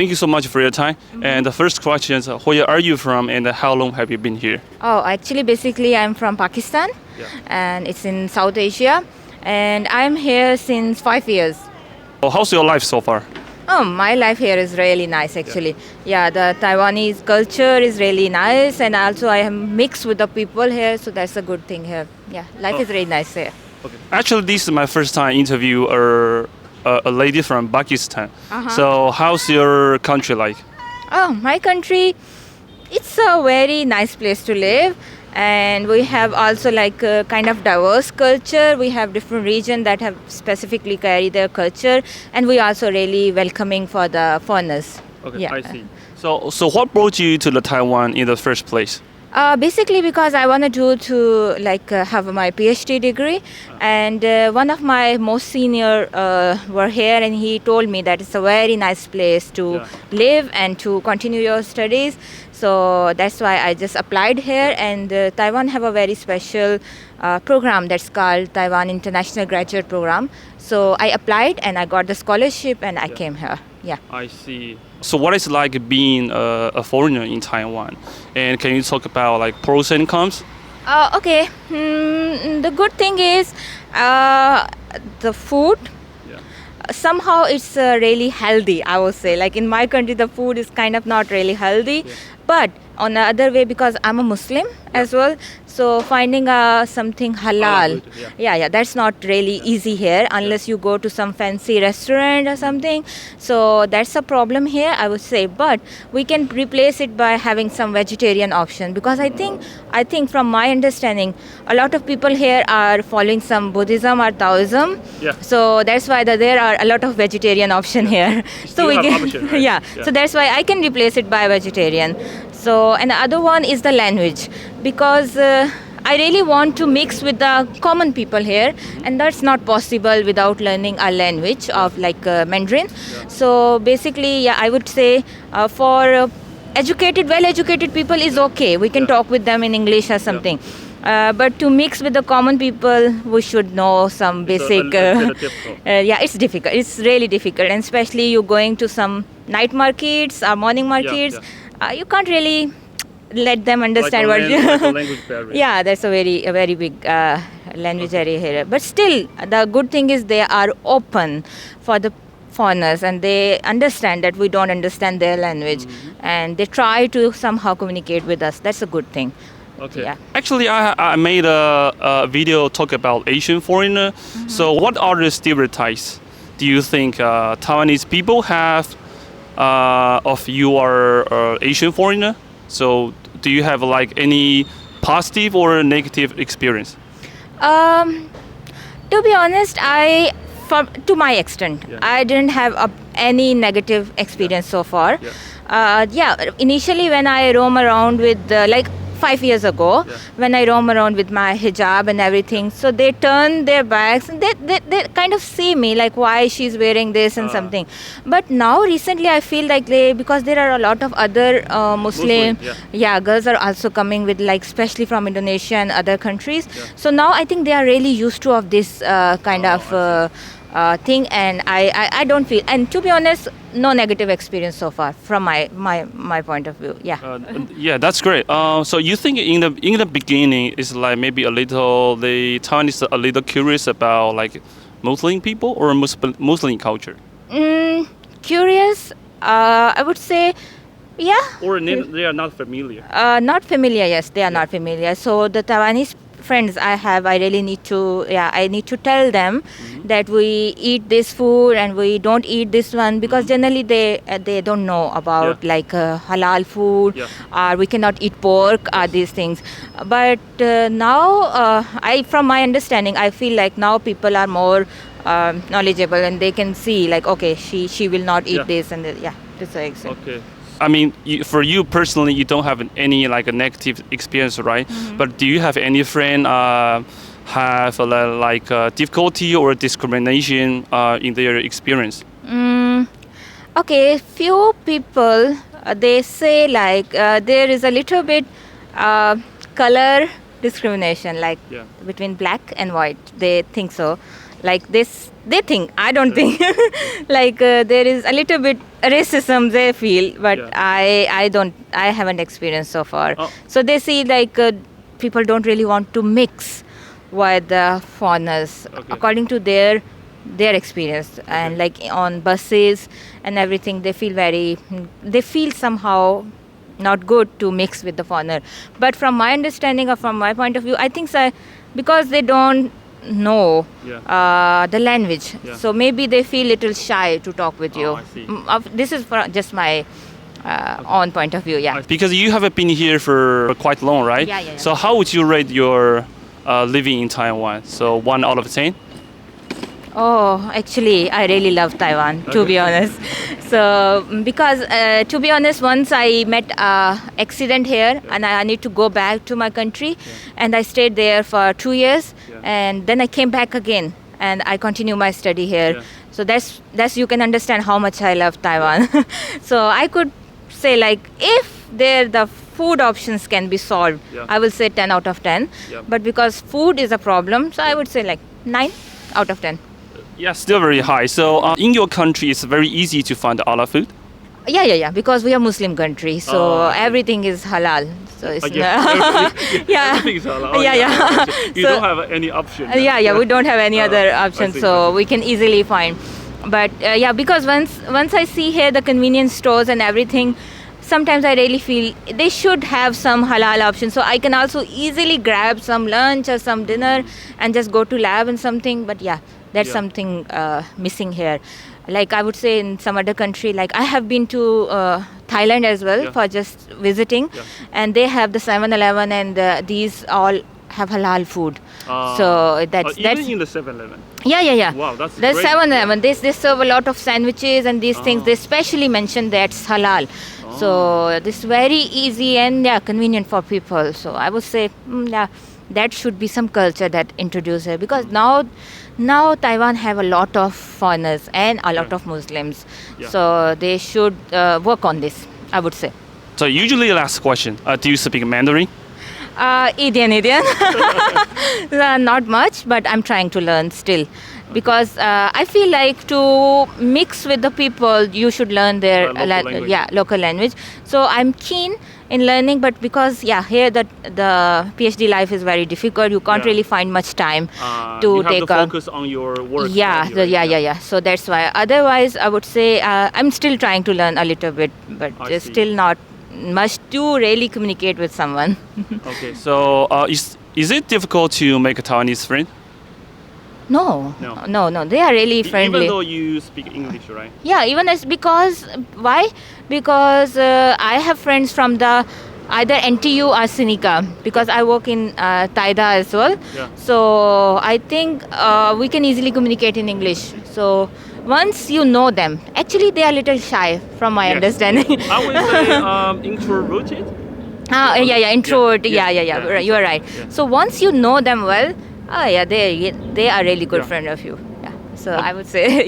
Thank you so much for your time. And the first question is, where are you from and how long have you been here? Oh, actually, basically, I'm from Pakistan, and it's in South Asia, and I'm here since 5 years. Well, how's your life so far? Oh, my life here is really nice, actually. Yeah, the Taiwanese culture is really nice, and also I am mixed with the people here, so that's a good thing here. Yeah, life is really nice here. Okay. Actually, this is my first time interview a lady from Pakistan. So how's your country like? Oh, my country, it's a very nice place to live, and we have also like a kind of diverse culture. We have different regions that have specifically carry their culture, and we also really welcoming for the foreigners. Okay, Yeah. I see. So what brought you to the Taiwan in the first place? Basically, because I wanted to have my PhD degree, and one of my most senior were here, and he told me that it's a very nice place to live and to continue your studies. So that's why I just applied here, and Taiwan have a very special program that's called Taiwan International Graduate Program. So I applied and I got the scholarship, and I came here. Yeah. I see. So what is it like being a foreigner in Taiwan? And can you talk about like pros and cons? Okay. The good thing is the food. Somehow it's really healthy, I would say. Like in my country, the food is kind of not really healthy. But on the other way, because I'm a Muslim as well, so finding something halal, that's not really easy here unless you go to some fancy restaurant or something. So that's a problem here, I would say. But we can replace it by having some vegetarian option, because I think from my understanding, a lot of people here are following some Buddhism or Taoism. So that's why there are a lot of vegetarian option here. So we can, option, right? So that's why I can replace it by vegetarian. So, and the other one is the language, because I really want to mix with the common people here, and that's not possible without learning a language of like Mandarin. So basically, I would say for well-educated people is okay. We can talk with them in English or something. But to mix with the common people, we should know some basic. It's difficult. It's really difficult, and especially you going to some night markets or morning markets. You can't really let them understand like what. a language barrier. Yeah, that's a very big language area here. But still, the good thing is they are open for the foreigners, and they understand that we don't understand their language, and they try to somehow communicate with us. That's a good thing. Okay. Yeah. Actually, I made a video talk about Asian foreigner. So what are the stereotypes do you think Taiwanese people have of you are Asian foreigner? So do you have like any positive or negative experience? To be honest, to my extent, I didn't have any negative experience so far. Initially when I roam around with 5 years ago, when I roam around with my hijab and everything, so they turn their backs and they kind of see me like why she's wearing this and something. But now recently I feel like because there are a lot of other Muslim girls are also coming with, like, especially from Indonesia and other countries. So now I think they are really used to of this kind of thing, and I don't feel, and to be honest, no negative experience so far from my point of view. That's great. So you think in the beginning is like maybe the Taiwanese a little curious about like Muslim people or Muslim culture? Curious, I would say. Or they are not familiar? Not familiar, yes, they are not familiar. So the Taiwanese friends I have, I really need to tell them that we eat this food and we don't eat this one, because generally they don't know about like halal food, or we cannot eat pork, or these things. But now from my understanding, I feel like now people are more knowledgeable, and they can see like, okay, she will not eat this, and that's the extent. Okay. I mean, for you personally, you don't have any like a negative experience, right? But do you have any friend have difficulty or discrimination in their experience? Okay, few people they say like there is a little bit color discrimination, like between black and white. They think so. like this. They think, I don't think, like there is a little bit racism they feel, but I don't, I haven't experienced so far. So they see like people don't really want to mix with the foreigners according to their experience. And like on buses and everything, they feel somehow not good to mix with the foreigner. But from my understanding or from my point of view, I think so, because they don't know the language, so maybe they feel little shy to talk with you. I see. This is just my own point of view. Because you haven't been here for quite long, right? Yeah. So how would you rate your living in Taiwan? So 1 out of 10? Oh, actually, I really love Taiwan, to be honest. So, because to be honest, once I met an accident here and I need to go back to my country, and I stayed there for 2 years, and then I came back again and I continue my study here. So that's you can understand how much I love Taiwan. So I could say like if the food options can be solved, I will say 10 out of 10. But because food is a problem, so I would say like 9 out of 10. Yeah, still very high. So in your country, it's very easy to find halal food? Yeah. Because we are Muslim country, so everything is halal. So it's Everything is halal. You don't have any option. We don't have any other option, so we can easily find. But because once I see here the convenience stores and everything, sometimes I really feel they should have some halal option, so I can also easily grab some lunch or some dinner and just go to lab and something. But that's something missing here. Like I would say in some other country, like I have been to Thailand as well for just visiting, and they have the 7-Eleven and these all have halal food. So that's even in the 7-Eleven. Yeah. Wow, that's the great. 7-Eleven. They serve a lot of sandwiches and these things. They specially mention that's halal. So this is very easy and convenient for people. So I would say that should be some culture that introduced here, because now Taiwan have a lot of foreigners and a lot of Muslims. So they should work on this, I would say. So usually last question, do you speak Mandarin? Indian. Not much, but I'm trying to learn still. Because I feel like to mix with the people, you should learn their local language. So I'm keen in learning, but because here the PhD life is very difficult, you can't really find much time to you have take to focus on your work. So that's why. Otherwise, I would say I'm still trying to learn a little bit, but still not much to really communicate with someone. Okay, so is it difficult to make a Taiwanese friend? No. They are really friendly. Even though you speak English, right? Yeah, even because why? Because I have friends from the either NTU or Sinica, because I work in Taida as well. So I think we can easily communicate in English. So once you know them, actually they are a little shy from my understanding. I would say introverted. Introvert. You are right. So once you know them well, they are really good friend of you. So I would say